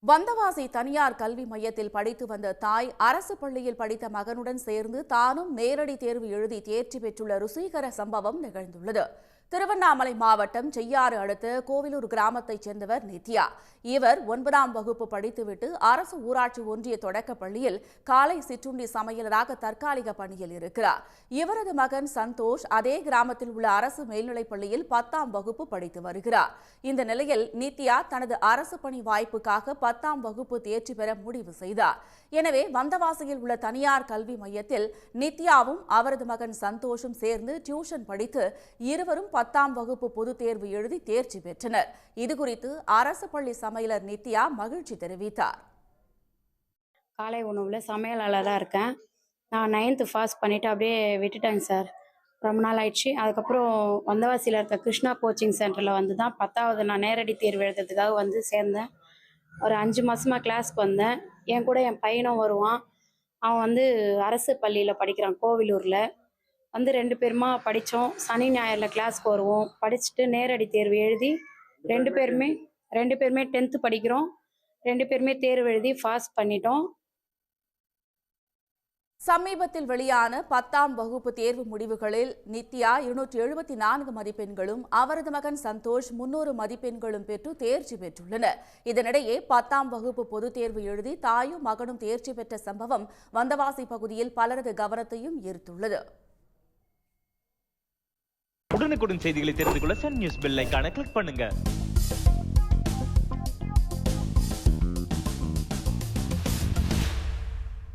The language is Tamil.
வந்தவாசி தனியார் கல்வி மையத்தில் படித்து வந்த தாய் அரசு பள்ளியில் படித்த மகனுடன் சேர்ந்து தானும் நேரடி தேர்வு எழுதி தேர்ச்சி பெற்றுள்ள ருசிகர சம்பவம் நிகழ்ந்துள்ளது. திருவண்ணாமலை மாவட்டம் செய்யாறு அடுத்த கோவிலூர் கிராமத்தைச் சேர்ந்தவர் நித்யா. இவர் 9ஆம் வகுப்பு படித்துவிட்டு அரசு ஊராட்சி ஒன்றிய தொடக்கப் பள்ளியில் காலை சிற்றுண்டி சமையலராக தற்காலிக பணியில் இருக்கிறார். இவரது மகன் சந்தோஷ் அதே கிராமத்தில் உள்ள அரசு மேல்நிலைப் பள்ளியில் 10ஆம் வகுப்பு படித்து வருகிறார். இந்த நிலையில் நித்யா தனது அரசு பணி வாய்ப்புக்காக 10ஆம் வகுப்பு தேர்ச்சி பெற முடிவு செய்தார். எனவே வந்தவாசியில் உள்ள தனியார் கல்வி மையத்தில் நித்யாவும் அவரது மகன் சந்தோஷும் சேர்ந்து டியூஷன் படித்து இருவரும் 10ஆம் வகுப்பு பொதுத் தேர்வு எழுதி தேர்ச்சி பெற்றனர். இதுகுறித்து அரசு பள்ளி சமையலர் நித்யா மகிழ்ச்சி தெரிவித்தார். காலை உணவில் சமையலாளராக இருக்கேன். நான் 9th பாஸ் பண்ணிவிட்டு அப்படியே விட்டுட்டேங்க சார். ரொம்ப நாள் ஆயிடுச்சு. அதுக்கப்புறம் வந்தவாசியில் இருக்க கிருஷ்ணா கோச்சிங் சென்டரில் வந்து தான் 10வது நான் நேரடி தேர்வு எழுதுறதுக்காக வந்து சேர்ந்தேன். ஒரு 5 மாதமாக கிளாஸ்க்கு வந்தேன். என் கூட என் பையனும் வருவான். அவன் வந்து அரசு பள்ளியில் படிக்கிறான் கோவிலூரில். வந்து 2 பேருமா படித்தோம். சனி ஞாயிறில் கிளாஸ்க்கு வருவோம். படிச்சுட்டு நேரடி தேர்வு எழுதி ரெண்டு பேருமே 10th படிக்கிறோம். 2 பேருமே தேர்வு எழுதி பாஸ் பண்ணிட்டோம். சமீபத்தில் வெளியான 10ஆம் வகுப்பு தேர்வு முடிவுகளில் நித்யா 274 மதிப்பெண்களும் அவரது மகன் சந்தோஷ் 300 மதிப்பெண்களும் பெற்று தேர்ச்சி பெற்றுள்ளனர். இதனிடையே 10ஆம் வகுப்பு பொதுத் தேர்வு எழுதி தாயும் மகனும் தேர்ச்சி பெற்ற சம்பவம் வந்தவாசி பகுதியில் பலரது கவனத்தையும் ஈர்த்துள்ளது. உடனுக்குடன் செய்திகளை தெரிந்து கொள்ள சன் நியூஸ் பெல் ஐகானை கிளிக் பண்ணுங்க.